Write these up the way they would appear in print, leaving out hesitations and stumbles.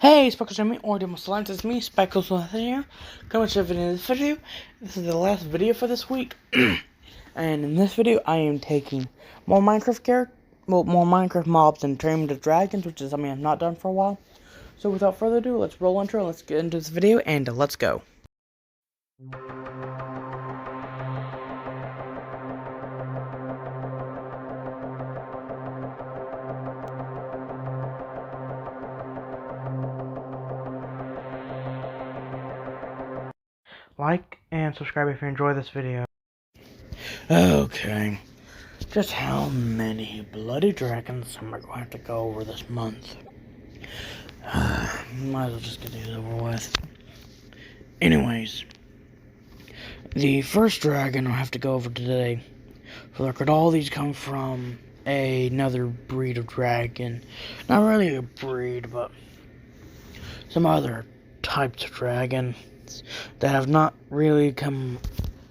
Hey, Speckles and me, or Demos Lines, it's me, Speckles here. Coming to this video. This is the last video for this week. And in this video, I am taking more more Minecraft mobs and turning them into dragons, which is something I've not done for a while. So without further ado, let's roll intro, let's get into this video, and let's go. Like and subscribe if you enjoy this video. Okay. Just how many bloody dragons am I going to have to go over this month? Might as well just get these over with. Anyways, the first dragon I'll have to go over today. For the record, all these come from another breed of dragon. Not really a breed, but some other types of dragons that have not really come.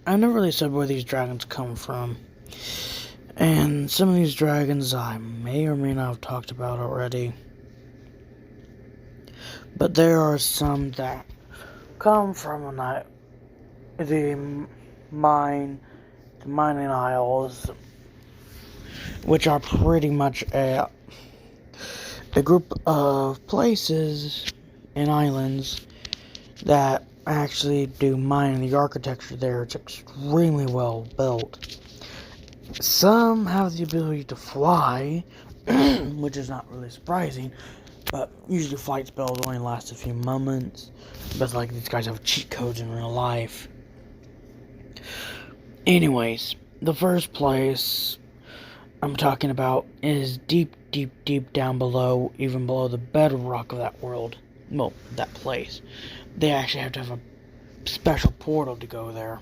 I never really said where these dragons come from. And some of these dragons I may or may not have talked about already. But there are some that come from the mining isles, which are pretty much a group of places and islands that actually do mining. The architecture there is extremely well built. Some have the ability to fly, which is not really surprising, but usually flight spells only last a few moments. But like these guys have cheat codes in real life. Anyways, the first place I'm talking about is deep down below, even below the bedrock of that world. Well, that place. They actually have to have a special portal to go there.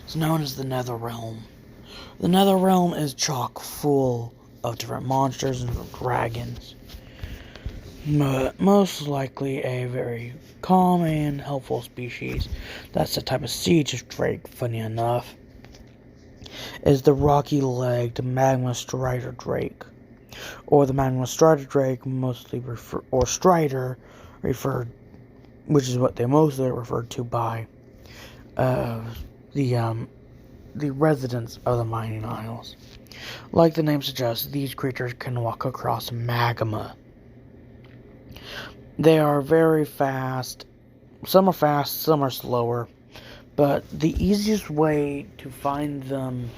It's known as the Nether Realm. The Nether Realm is chock full of different monsters and different dragons. But most likely a very calm and helpful species. That's the type of siege drake, funny enough. Is the rocky-legged magma strider drake. Or the magma strider drake, strider referred, which is what they mostly are referred to by the residents of the mining isles. Like the name suggests, these creatures can walk across magma. They are very fast. Some are fast, some are slower. But the easiest way to find them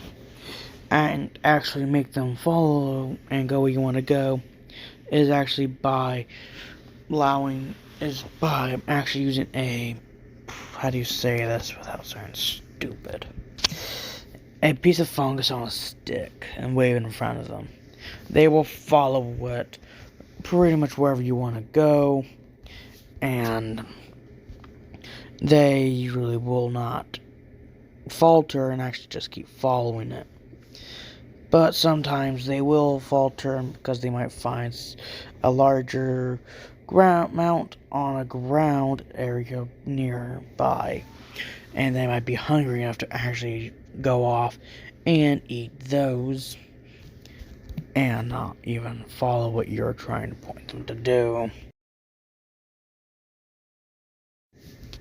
and actually make them follow and go where you want to go is actually by actually using a, how do you say this without sounding stupid? A piece of fungus on a stick and wave it in front of them. They will follow it pretty much wherever you want to go, and they usually will not falter and actually just keep following it. But sometimes they will falter because they might find a larger mount on a ground area nearby, and they might be hungry enough to actually go off and eat those and not even follow what you're trying to point them to do.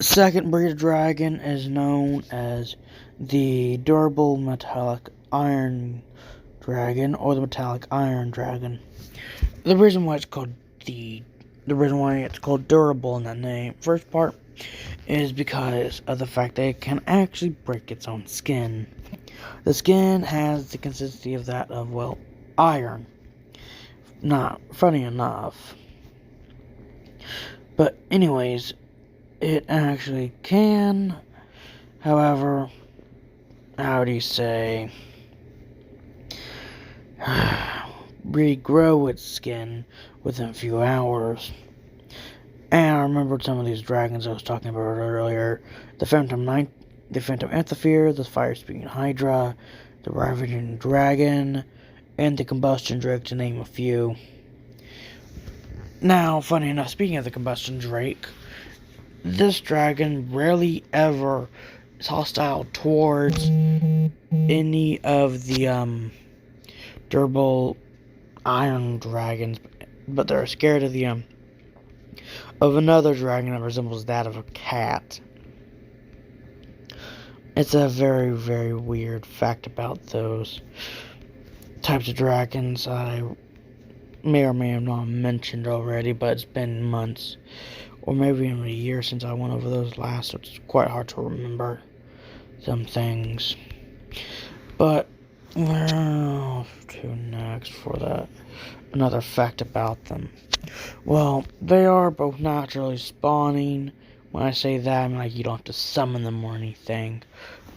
Second breed of dragon is known as the durable metallic iron dragon, or the metallic iron dragon. The reason why it's called durable in that name, first part, is because of the fact that it can actually break its own skin. The skin has the consistency of that of, well, iron. Not funny enough. But anyways, it actually can, however, how do you say, regrow its skin within a few hours. And I remembered some of these dragons I was talking about earlier. The Phantom Anthosphere, the Fire-Spewing Hydra, the Ravaging Dragon, and the Combustion Drake, to name a few. Now, funny enough, speaking of the Combustion Drake, this dragon rarely ever is hostile towards any of the durable iron dragons, but they're scared of the of another dragon that resembles that of a cat. It's a very, very weird fact about those types of dragons I may or may have not mentioned already, but it's been months, or maybe even a year since I went over those last, so it's quite hard to remember some things. But where else to next for that? Another fact about them. Well, they are both naturally spawning. When I say that, I mean like you don't have to summon them or anything.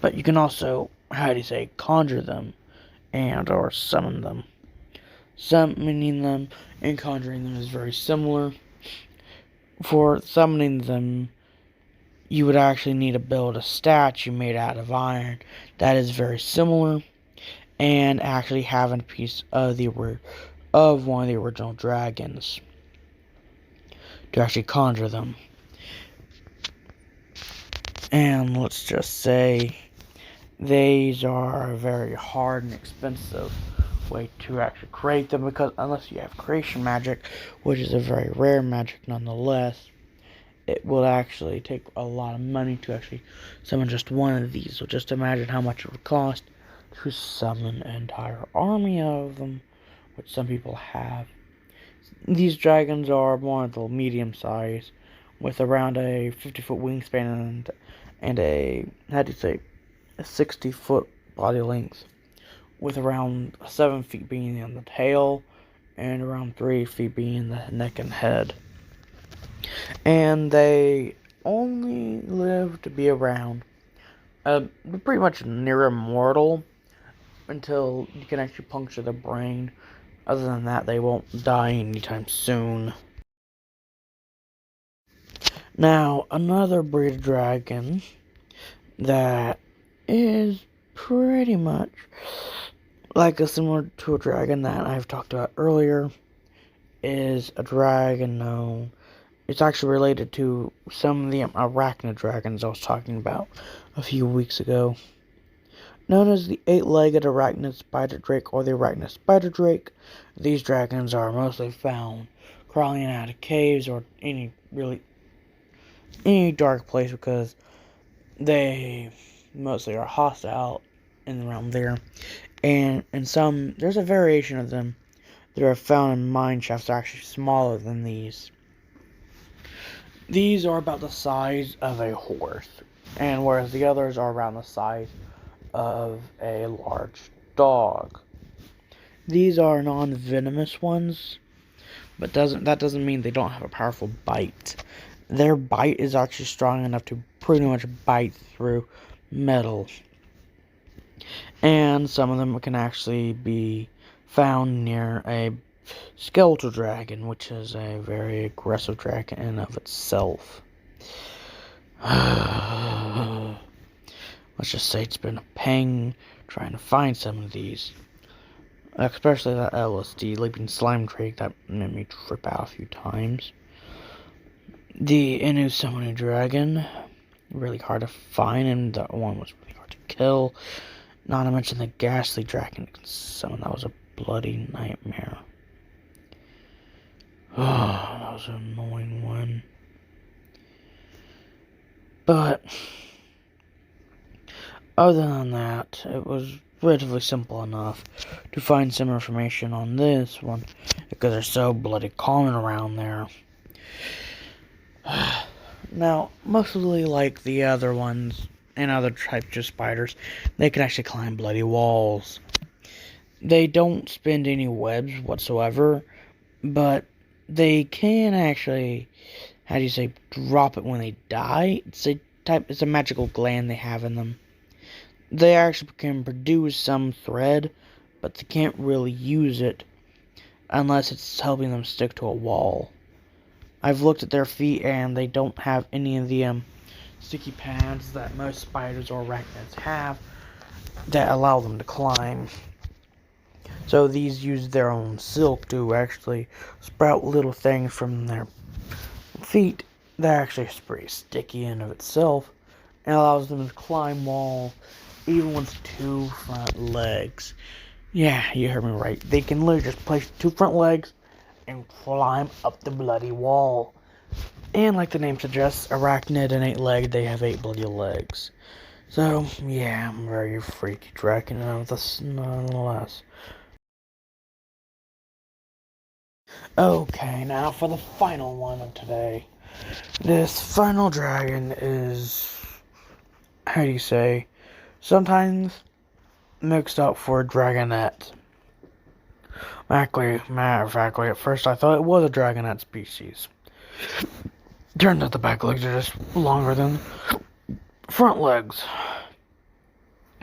But you can also, how do you say, conjure them and or summon them. Summoning them and conjuring them is very similar. For summoning them, you would actually need to build a statue made out of iron. That is very similar. And actually having a piece of one of the original dragons to actually conjure them. And let's just say these are very hard and expensive way to actually create them, because unless you have creation magic, which is a very rare magic nonetheless, it will actually take a lot of money to actually summon just one of these. So just imagine how much it would cost to summon an entire army of them, which some people have. These dragons are more of the medium size, with around a 50-foot wingspan and a, how do you say, a 60-foot body length, with around 7 feet being in the tail and around 3 feet being in the neck and head. And they only live to be around pretty much near immortal until you can actually puncture the brain. Other than that, they won't die anytime soon. Now, another breed of dragon that is pretty much like similar to a dragon that I've talked about earlier is a dragon known. It's actually related to some of the Ragna dragons I was talking about a few weeks ago. Known as the 8-legged arachnid spider drake or the arachnid spider drake, these dragons are mostly found crawling out of caves or any dark place, because they mostly are hostile in the realm there. And in some, there's a variation of them that are found in mine shafts that are actually smaller than these. These are about the size of a horse, and whereas the others are around the size of a large dog. These are non-venomous ones, but that doesn't mean they don't have a powerful bite. Their bite is actually strong enough to pretty much bite through metal. And some of them can actually be found near a skeletal dragon, which is a very aggressive dragon in and of itself. Let's just say it's been a pain trying to find some of these. Especially that LSD, Leaping Slime Drake, that made me trip out a few times. The Inu Summoning Dragon, really hard to find, and that one was really hard to kill. Not to mention the Ghastly Dragon summon, that was a bloody nightmare. Oh, that was an annoying one. But other than that, it was relatively simple enough to find some information on this one, because they're so bloody common around there. Now, mostly like the other ones and other types of spiders, they can actually climb bloody walls. They don't spin any webs whatsoever, but they can actually, how do you say, drop it when they die. It's a magical gland they have in them. They actually can produce some thread, but they can't really use it unless it's helping them stick to a wall. I've looked at their feet and they don't have any of the sticky pads that most spiders or arachnids have that allow them to climb. So these use their own silk to actually sprout little things from their feet that actually is pretty sticky in of itself, and allows them to climb walls even with 2 front legs. Yeah, you heard me right. They can literally just place 2 front legs and climb up the bloody wall. And like the name suggests, arachnid and 8-legged, they have 8 bloody legs. So, yeah, I'm a very freaky dragon nonetheless. Okay, now for the final one of today. This final dragon is, how do you say, sometimes mixed up for a dragonette. Matter of fact, at first I thought it was a dragonette species. Turns out the back legs are just longer than front legs.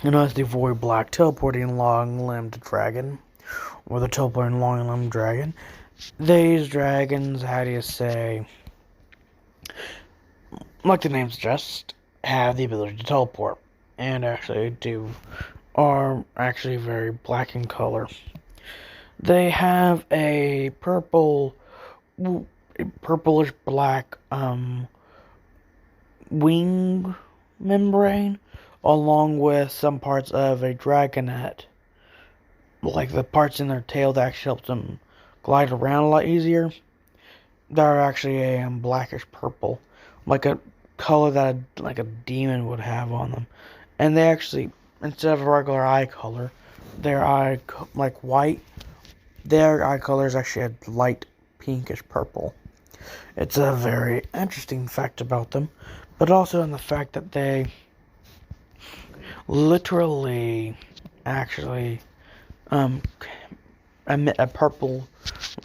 And as the void black teleporting long-limbed dragon, or the teleporting long-limbed dragon, these dragons, how do you say, like the name suggests, have the ability to teleport, and are actually very black in color. They have a purplish black wing membrane, along with some parts of a dragonette, like the parts in their tail that actually help them glide around a lot easier. They're actually a blackish purple, like a color that like a demon would have on them. And they actually, instead of a regular eye color, like white, their eye color is actually a light pinkish purple. It's a very interesting fact about them, but also in the fact that they literally actually emit a purple,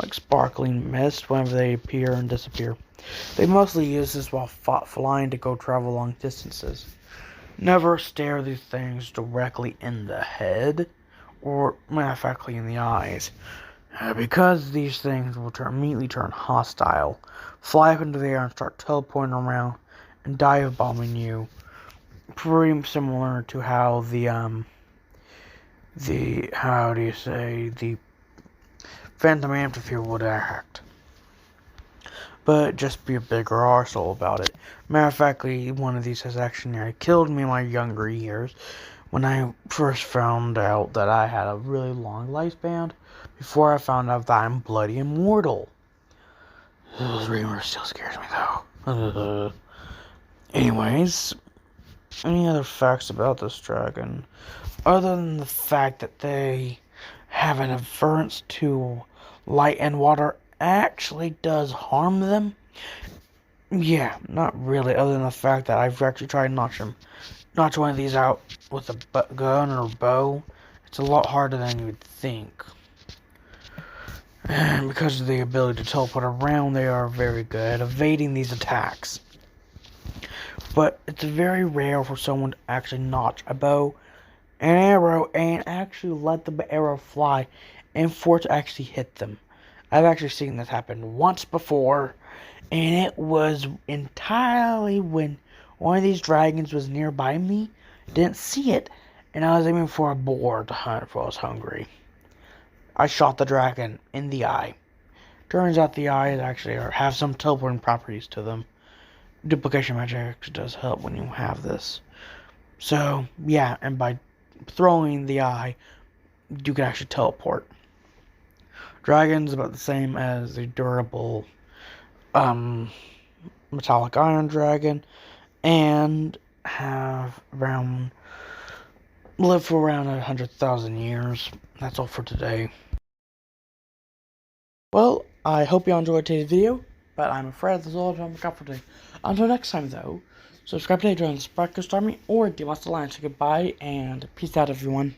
like sparkling mist whenever they appear and disappear. They mostly use this while flying to go travel long distances. Never stare these things directly in the head, or matter of factly in the eyes, because these things will immediately turn hostile, fly up into the air and start teleporting around and dive bombing you. Pretty similar to how the Phantom Amphitheater would act. But just be a bigger arsehole about it. Matter of factly, one of these has actually killed me in my younger years when I first found out that I had a really long lifespan, before I found out that I'm bloody immortal. Those rumors still scares me though. Anyways, any other facts about this dragon? Other than the fact that they have an aversion to light and water actually does harm them. Yeah, not really, other than the fact that I've actually tried to notch one of these out with a gun or bow. It's a lot harder than you would think. And because of the ability to teleport around, they are very good at evading these attacks. But it's very rare for someone to actually notch a bow and arrow and actually let the arrow fly and for it to actually hit them. I've actually seen this happen once before, and it was entirely when one of these dragons was nearby me, didn't see it, and I was aiming for a boar to hunt if I was hungry. I shot the dragon in the eye. Turns out the eyes actually have some teleporting properties to them. Duplication magic actually does help when you have this. So, yeah, and by throwing the eye, you can actually teleport. Dragon's about the same as the durable metallic iron dragon, and live for around 100,000 years. That's all for today. Well, I hope you enjoyed today's video, but I'm afraid that's all I've got for today. Until next time, though, subscribe today to join the Breakfast Army or do watch the line. So goodbye and peace out, everyone.